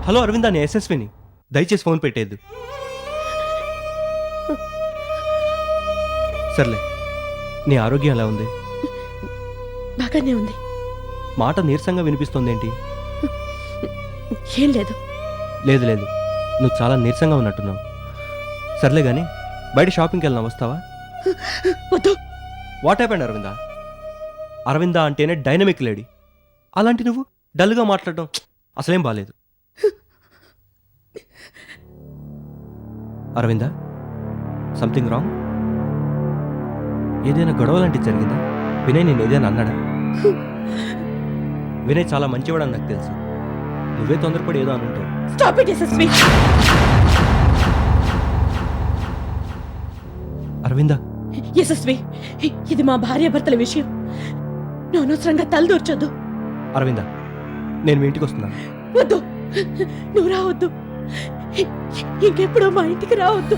Hello Aravinda, నేను యశస్విని. దయచేసి phone పెట్టేద్దు. సర్లే, నీ ఆరోగ్యం ఎలా ఉంది? బాగానే ఉంది. మాట నీరసంగా వినిపిస్తోందేంటి? ఏం లేదు. లేదు లేదు, నువ్వు చాలా నీరసంగా ఉన్నట్టున్నావు. సర్లే కానీ బయట షాపింగ్కి వెళ్దాం, వస్తావా? వద్దు. What happened Aravinda? అరవిందా అంటేనే డైనమిక్ లేడీ, అలాంటి నువ్వు డల్గా మాట్లాడడం అసలేం బాలేదు. Aravinda, something wrong? ఏదైనా గొడవ లాంటిది జరిగిందా? వినయ్ నేను ఏదైనా అన్నాడా? వినయ్ చాలా మంచివాడని నాకు తెలుసు. నువ్వే తొందరపడి ఏదో అనుంటావు. Stop it Yashasvi. అరవిందా. యశస్వి, ఇది మా భార్యాభర్తల విషయం. నువ్వు అనవసరంగా తలదూర్చొద్దు. అరవిందా, నేను మీ ఇంటికి వస్తున్నాను. వద్దు, నువ్వు రావద్దు. ఇంకెప్పుడు మా ఇంటికి రావద్దు.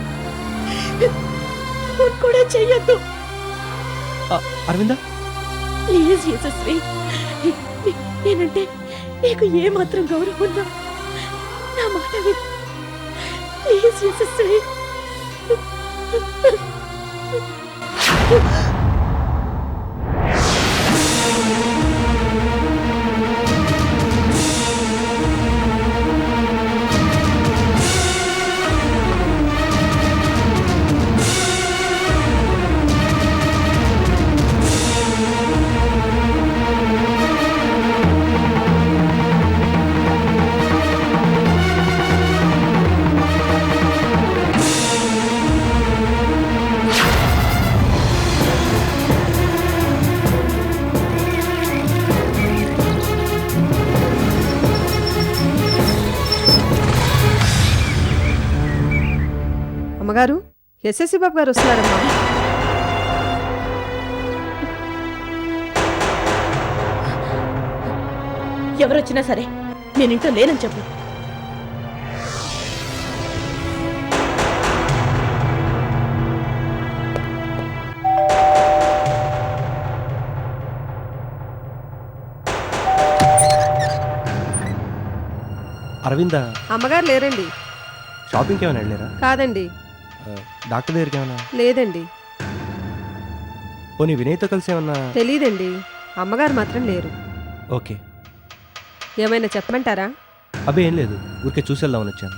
ఫోన్ కూడా చెయ్యొద్దు. అరవిందా ప్లీజ్ యశస్వి, నేనంటే నీకు ఏమాత్రం గౌరవం ఉందా? నా మాట విను. ప్లీజ్ యశస్వి. అమ్మగారు, ఎస్ఎస్సి బాబు గారు వస్తున్నారమ్మా. ఎవరొచ్చినా సరే నేను ఇంట్లో లేనని చెప్పు. అరవిందా, అమ్మగారు లేరండి. షాపింగ్కి ఏమైనా వెళ్ళారా? కాదండి. డాక్టర్ దగ్గరికి ఏమైనా? లేదండి. పోనీ వినయ్తో కలిసి ఏమన్నా? తెలీదండి. అమ్మగారు మాత్రం లేరు. ఓకే. ఏమైనా చెప్పమంటారా? అబ్బే ఏం లేదు, ఊరికే చూసి వెళ్దామని వచ్చాను.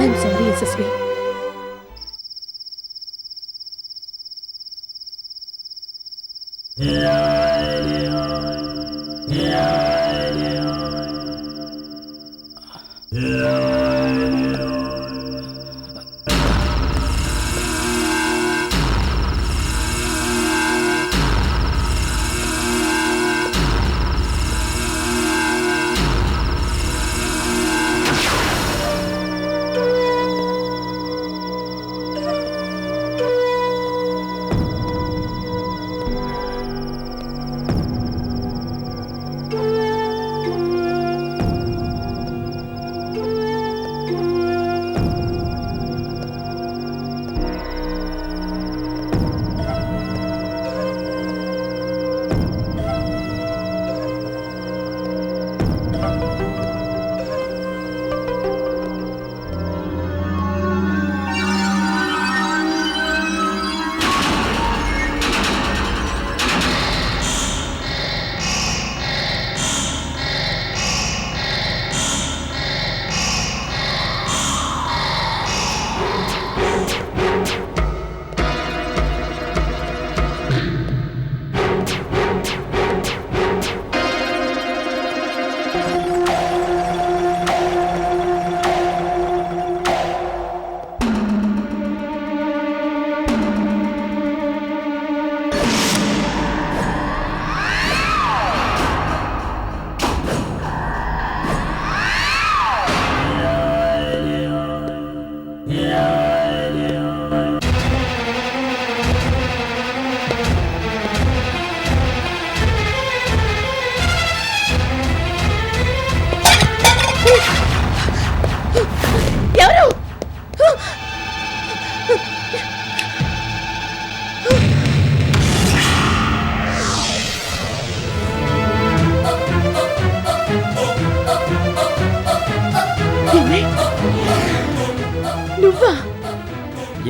I'm sorry Yashasvi.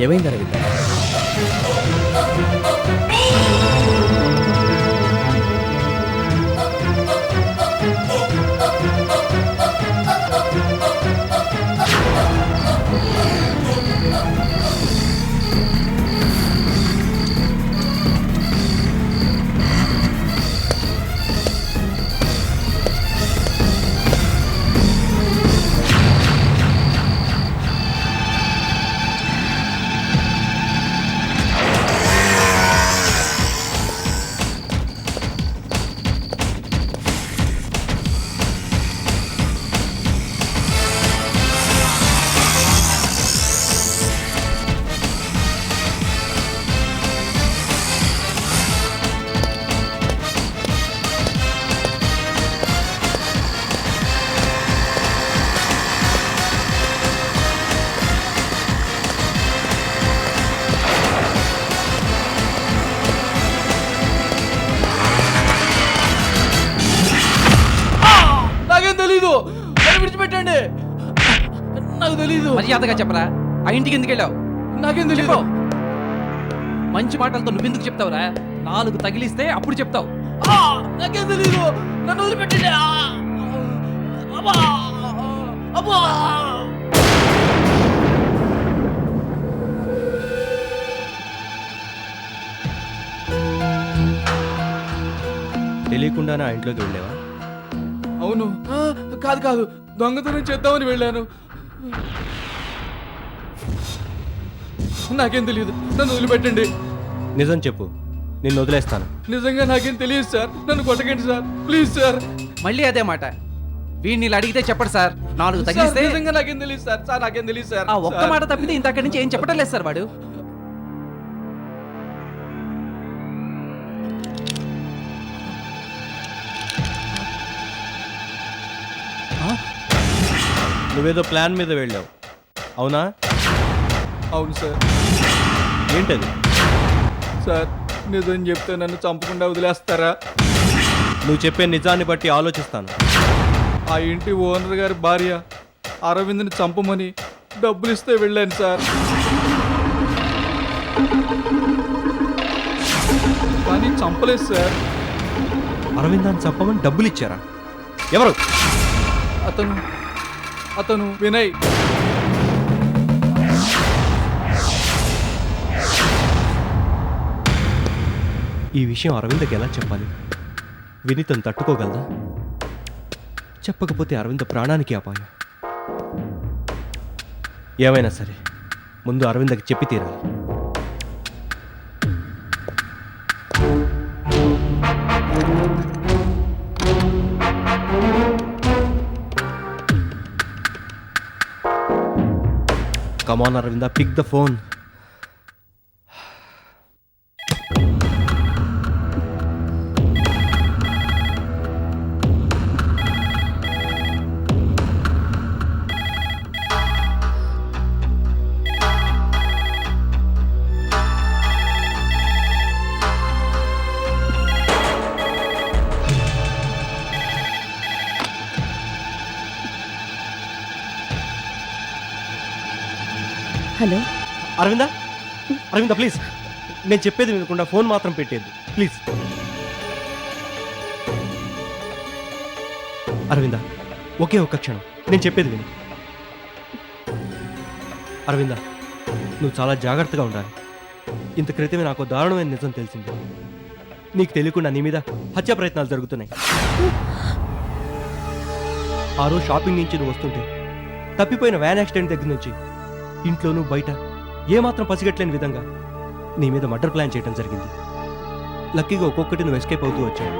ఏమైంది అరవింద? నాకేం తెలీదు, నన్ను విడిచిపెట్టండి. నాకు తెలీదు. మర్యాదగా చెప్పరా, ఆ ఇంటికి ఎందుకు వెళ్ళావు? నాకేం తెలీదు. మంచి మాటలతో నువ్వెందుకు చెప్తావురా? 4 తగిలిస్తే అప్పుడు చెప్తావు. నాకేం తెలీదు, నన్ను వదిలిపెట్టండి. అబ్బా! అబ్బా! తెలియకుండానే ఆ ఇంట్లోకి వెళ్ళావా? అవును. కాదు కాదు, దొంగతనం చేద్దామని వెళ్ళాను. నాకేం తెలియదు, నన్ను వదిలిపెట్టండి. నిజం చెప్పు, నిన్ను వదిలేస్తాను. నిజంగా నాకేం తెలియదు సార్, నన్ను కొట్టకండి సార్, ప్లీజ్ సార్. మళ్ళీ అదే మాట. వీడిని ఇలా అడిగితే చెప్పడు సార్. 4 సార్, తగిలిస్తే నిజంగా నాకేం తెలియదు సార్. సార్ నాకేం తెలియదు సార్. ఆ ఒక్క మాట తప్పితే ఇంతక్కడి నుంచి ఏం చెప్పడం లేదు సార్ వాడు. నువ్వేదో ప్లాన్ మీద వెళ్ళావు, అవునా? అవును సార్. ఏంటది? సార్, నిజం చెప్తే నన్ను చంపకుండా వదిలేస్తారా? నువ్వు చెప్పే నిజాన్ని బట్టి ఆలోచిస్తాను. ఆ ఇంటి ఓనర్ గారి భార్య అరవింద్ని చంపమని డబ్బులు ఇస్తే వెళ్ళాను సార్. కానీ చంపలేదు సార్. అరవిందాన్ని చంపమని డబ్బులు ఇచ్చారా? ఎవరు? అతను వినయ్. ఈ విషయం అరవిందకి ఎలా చెప్పాలి? వినితను తట్టుకోగలదా? చెప్పకపోతే అరవింద ప్రాణానికి అపాయం. ఏమైనా సరే ముందు అరవిందకి చెప్పి తీరాలి. Come on Aravinda, pick the phone. Hello, Aravinda, Aravinda please, నేను చెప్పేది వినకుండా ఫోన్ మాత్రం పెట్టేది ప్లీజ్. అరవింద, ఒకే ఒక్క క్షణం, నేను చెప్పేది విను. అరవింద, నువ్వు చాలా జాగ్రత్తగా ఉండాలి. ఇంత క్రితమే నాకు దారుణమైన నిజం తెలిసింది. నీకు తెలియకుండా నీ మీద హత్య ప్రయత్నాలు జరుగుతున్నాయి. ఆ రోజు షాపింగ్ నుంచి నువ్వు వస్తుంటే తప్పిపోయిన వ్యాన్ యాక్సిడెంట్ దగ్గర నుంచి ఇంట్లోనూ బయట ఏమాత్రం పసిగట్టలేని విధంగా నీ మీద మర్డర్ ప్లాన్ చేయడం జరిగింది. లక్కీగా ఒక్కొక్కటి నువ్వు ఎస్కేప్ అవుతూ వచ్చావు.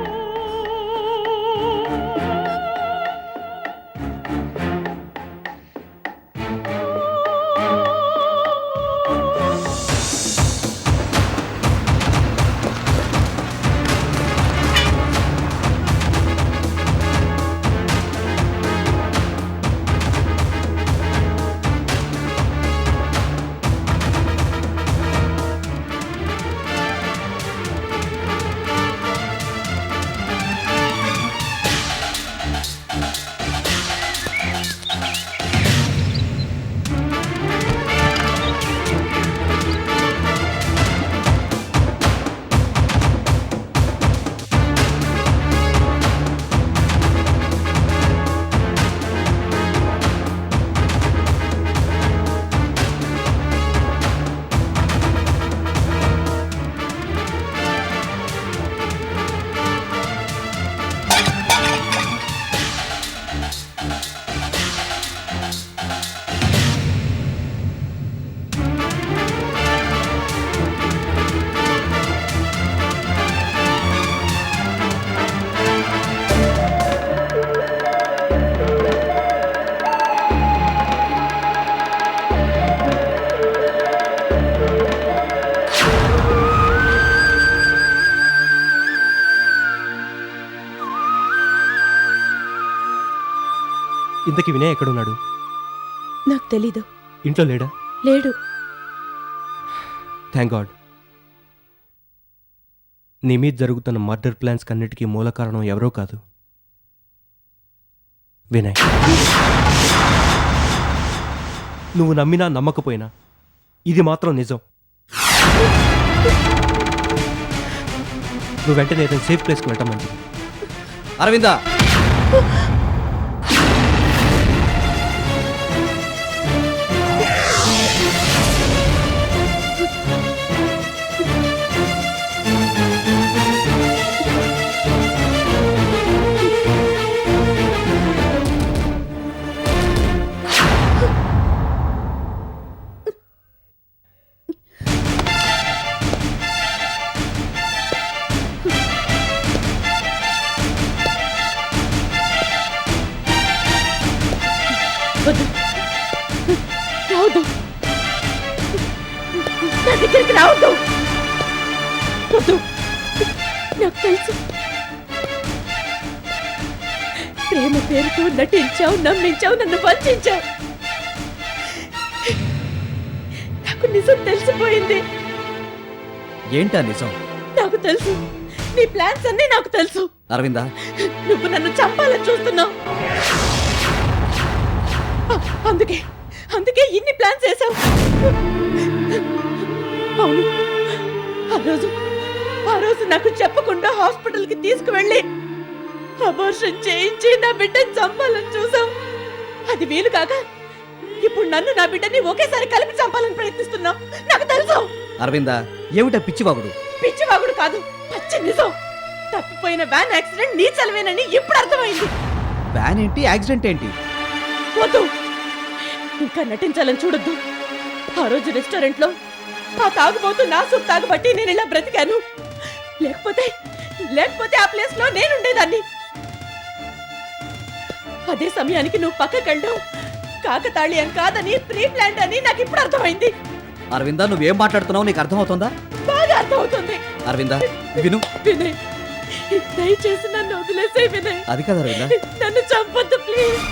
ఇంతకీ వినయ్ ఎక్కడున్నాడు? నాకు తెలీదు. ఇంట్లో లేడా? లేడు. Thank God. నీ మీద జరుగుతున్న మర్డర్ ప్లాన్స్ కన్నిటికీ మూల కారణం ఎవరో కాదు, వినయ్. నువ్వు నమ్మినా నమ్మకపోయినా ఇది మాత్రం నిజం. నువ్వు వెంటనే ఏదైనా సేఫ్ ప్లేస్కి వెళ్ళటం మంచిది. అరవిందా, వద్దు. రావద్దు. నా దగ్గరికి రావద్దు. వద్దు. నాకు తెలుసు, ప్రేమ పేరుతో నటించావు, నమ్మించావు, నన్ను వంచావు. నాకు నిజం తెలిసిపోయింది. ఏంటా నిజం? నాకు తెలుసు, నీ ప్లాన్స్ అన్నీ నాకు తెలుసు. అరవిందా, నువ్వు నన్ను చంపాలని చూస్తున్నావు. అందుకే అందుకే ఇన్ని ప్లాన్స్ చేశావు. అవును, ఆ రోజు నాకు చెప్పకుండా హాస్పిటల్కి తీసుకువెళ్ళి అబార్షన్ చేయించి నా బిడ్డని చంపాలని చూసావు. అది వీలు కాక ఇప్పుడు నన్ను నా బిడ్డని ఒకేసారి కలిపి చంపాలని ప్రయత్నిస్తున్నావు. నాకు తెలుసు. అరవిందా, ఏమిటా పిచ్చివాగుడు? పిచ్చివాగుడు కాదు, పచ్చి నిజం. తప్పిపోయిన వ్యాన్ యాక్సిడెంట్ నీ చలవేనని ఇప్పుడు అర్థమైంది. వ్యాన్ ఏంటి, యాక్సిడెంట్ ఏంటి? వద్దు, ఇంకా నటించాలని చూడొద్దు. ఆ రోజు రెస్టారెంట్ లో ఆ తాగుబోతు నా సూప్ తాగబట్టి నేను ఇలా బ్రతికాను. లేకపోతే ఆ ప్లేస్ లో నేనుండేదాన్ని. అదే సమయానికి నువ్వు పక్కకెళ్ళావు. కాకతాళీయం కాదని, ప్రీ ప్లాంట్ అని నాకు ఇప్పుడు అర్థమైంది. అరవిందా, నువ్వేం మాట్లాడుతున్నావు నీకు అర్థమవుతుందా? బాగా అర్థమవుతుంది. అరవిందా, విను. వినయ్, దయచేసి నన్ను వదిలేసే వినయ్. అది కాదు అరవిందా. నన్ను చంపొద్దు ప్లీజ్.